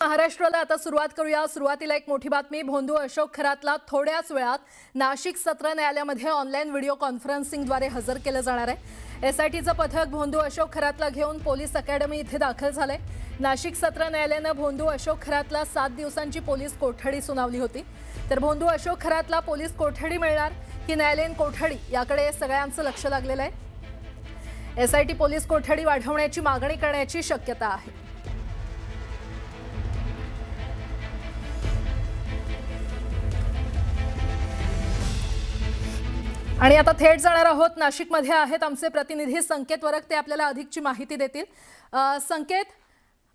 महाराष्ट्राला आता सुरुवात करूया। सुरुवातीला एक मोठी बातमी। भोंदू अशोक खरातला थोड्याच वेळात नाशिक सत्र न्यायालयामध्ये ऑनलाईन व्हिडिओ कॉन्फरन्सिंगद्वारे हजर केलं जाणार आहे। एसआयटीचं पथक भोंदू अशोक खरातला घेऊन पोलीस अकॅडमी इथे दाखल झाले। नाशिक सत्र न्यायालयाने भोंदू अशोक खरातला 7 दिवसांची पोलीस कोठडी सुनावली होती। तर भोंदू अशोक खरातला पोलीस कोठडी मिळणार की न्यायालयीन कोठडी याकडे सगळ्यांचं लक्ष लागलेलं आहे। एसआयटी पोलीस कोठडी वाढवण्याची मागणी करण्याची शक्यता आहे। आणि आता थेट जाणार आहोत, नाशिकमध्ये आहेत आमचे प्रतिनिधी संकेत वरक, ते आपल्याला अधिकची माहिती देतील। संकेत,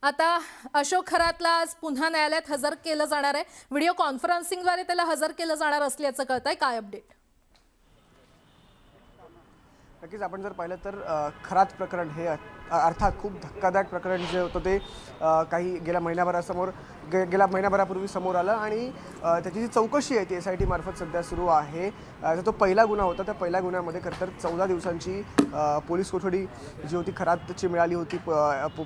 आता अशोक खरातला आज पुन्हा न्यायालयात हजर केलं जाणार आहे। व्हिडिओ कॉन्फरन्सिंगद्वारे त्याला हजर केलं जाणार असल्याचं कळतंय, काय अपडेट? नक्कीच आपण जर पाहिलं तर खरात प्रकरण हे अर्थात खूप धक्कादायक प्रकरण जे होतं ते काही गेल्या महिनाभरापूर्वी समोर आलं आणि त्याची जी चौकशी आहे ती एसआयटी मार्फत सध्या सुरू आहे। जो पहिला गुन्हा होता त्या पहिल्या गुन्ह्यामध्ये खरं तर 14 दिवसांची पोलीस कोठडी जी होती खरातची मिळाली होती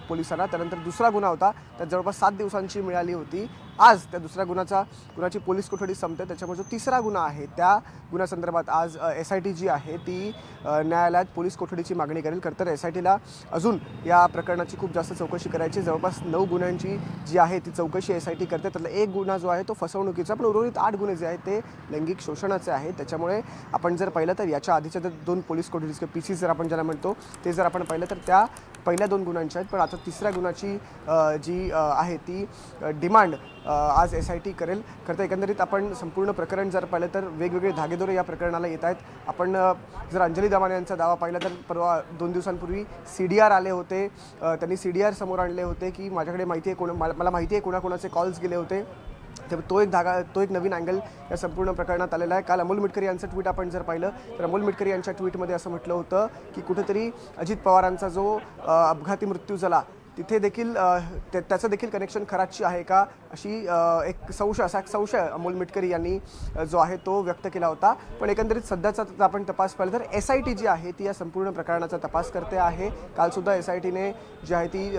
पोलिसांना। त्यानंतर दुसरा गुन्हा होता त्यात जवळपास 7 दिवसांची मिळाली होती। आज त्या दुसऱ्या गुन्ह्याची पोलीस कोठडी संपते, त्याच्यामुळे जो तिसरा गुन्हा आहे त्या गुन्ह्यासंदर्भात आज एसआयटी जी आहे ती न्यायालयात पोलीस कोठडीची मागणी करेल। खरं तर एसआयटीला अजून या प्रकरणाची खूप जास्त चौकशी करायची, जवळपास 9 गुन्ह्यांची जी आहे ती चौकशी एसआयटी करते। त्यातला एक गुन्हा जो आहे तो फसवणुकीचा, पण उर्वरित 8 गुन्हे जे आहेत ते लैंगिक शोषणाचे आहेत। त्याच्यामुळे आपण जर पाहिलं तर याच्या आधीच्या 2 पोलीस कोठडीचे पीसीस जर आपण ज्याला म्हणतो ते जर आपण पाहिलं तर त्या पहिल्या 2 गुन्ह्यांच्या आहेत, पण आता तिसऱ्या गुन्ह्याची जी आहे ती डिमांड आज एसआयटी करेल। खरं तर एकंदरीत आपण संपूर्ण प्रकरण जर पाहिलं तर वेगवेगळे धागेदोरे या प्रकरणाला येत आहेत। आपण जर अंजली दमाने यांचा दावा पाहिला तर परवा 2 दिवसांपूर्वी सीडीआर आले होते, त्यांनी सीडीआर समोर आणले होते की माझ्याकडे माहिती आहे मला माहिती आहे कोणाकोणाचे कॉल्स गेले होते। तो एक नवीन अँगल या संपूर्ण प्रकरणात आलेला आहे। काल अमोल मिटकरी यांचं ट्विट आपण जर पाहिलं तर अमोल मिटकरी यांच्या ट्विटमध्ये असं म्हटलं होतं की कुठेतरी अजित पवारांचा जो अपघाती मृत्यू झाला तिथे देखील त्याचं देखील कनेक्शन खरातची आहे का अशी एक संशय अमोल मिटकरी यांनी जो आहे तो व्यक्त केला होता। पण एकंदरीत सध्याचा आपण तपास पाहिला तर एसआयटी जी आहे ती या संपूर्ण प्रकरणाचा तपास करते आहे। कालसुद्धा एसआयटीने जी आहे ती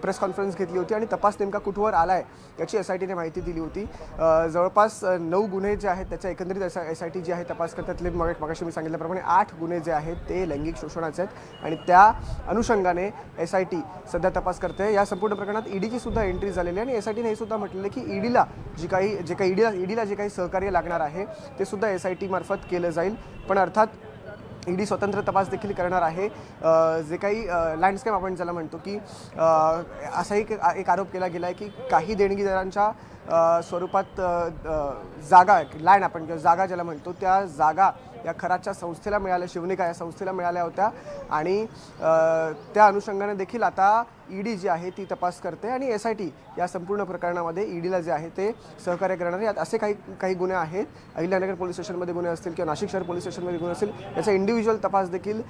प्रेस कॉन्फरन्स घेतली होती आणि तपास नेमका कुठवर आला आहे याची एसआयटीने माहिती दिली होती। जवळपास 9 गुन्हे जे आहेत त्याचा एकंदरीत एसआयटी जी आहे तपास करतातले मगाशी मी सांगितल्याप्रमाणे 8 गुन्हे जे आहेत ते लैंगिक शोषणाचे आहेत आणि त्या अनुषंगाने एसआयटी सध्या तपास करते। या संपूर्ण प्रकरणात ईडीची सुद्धा एंट्री झालेली आहे आणि एसआयटीने हे सुद्धा म्हटलेलं आहे की ईडीला जे काही सहकार्य लागणार आहे ते सुद्धा एसआयटी मार्फत केलं जाईल। पण अर्थात ईडी स्वतंत्र तपास देखील करणार आहे। जे काही लँडस्केप आपण ज्याला म्हणतो की असाही एक आरोप केला गेला आहे की काही देणगीदारांच्या स्वरूपात जागा लँड आपण जागा ज्याला म्हणतो त्या जागा या खरातच्या संस्थेला मिळाल्या, शिवनिका या संस्थेला मिळाल्या होत्या आणि त्या अनुषंगाने देखील आता ईडी जी आहे ती तपास करते आणि एसआयटी या संपूर्ण प्रकरणामध्ये ईडीला जे आहे ते सहकार्य करणार आहे। असे काही गुन्हे आहेत, अहिल्यानगर पोलीस स्टेशनमध्ये गुन्हे असतील किंवा नाशिक शहर पोलीस स्टेशनमध्ये गुन्हे असतील याचा इंडिव्हिज्युअल तपास देखील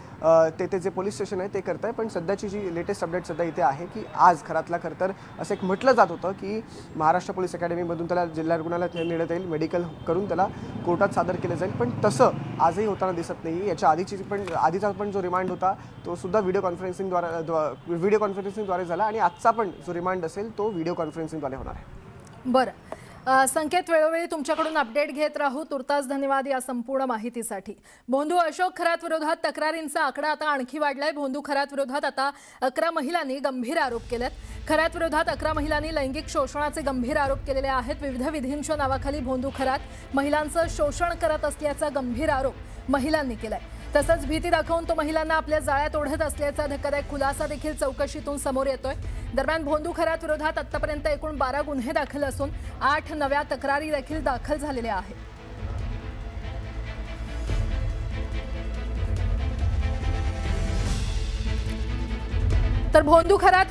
ते जे पोलीस स्टेशन आहे ते करत आहे। पण सध्याची जी लेटेस्ट अपडेट सध्या इथे आहे की आज खरातला खरं तर असं एक म्हटलं जात होतं की महाराष्ट्र पोलीस अकॅडमीमधून त्याला जिल्हा रुग्णालयात नेण्यात येईल, मेडिकल करून त्याला कोर्टात सादर केलं जाईल, पण तसं आजही होताना दिसत नाही। याच्या आधीचा पण जो रिमांड होता तो सुद्धा व्हिडिओ कॉन्फरन्सिंगद्वारे झाला आणि आजचा पण जो रिमांड असेल तो व्हिडिओ कॉन्फरन्सिंगद्वारे होणार आहे। बरं संकेत, वेळोवेळी तुमच्याकडून अपडेट घेत राहू, तुर्तास धन्यवाद या संपूर्ण माहितीसाठी। भोंदू अशोक खरात विरोधात तक्रारींचा आकडा आता आणखी वाढलाय। भोंदू खरात विरोधात आता 11 महिलांनी गंभीर आरोप केलेत। खरात विरोधात 11 महिलांनी लैंगिक शोषणाचे गंभीर आरोप केलेले आहेत। विविध विधींच्या नावाखाली भोंदू खरात महिलांचं शोषण करत असल्याचा गंभीर आरोप महिलांनी केलाय। तसंच भीती दाखवून तो महिलांना आपल्या जाळ्यात ओढत असल्याचा धक्कादायक खुलासा देखील चौकशीतून समोर येतोय। दरम्यान भोंदू खरात विरोधात आतापर्यंत एकूण 12 गुन्हे दाखल असून 8 नव्या तक्रारी देखील दाखल झालेल्या आहेत। तर भोंदू खरात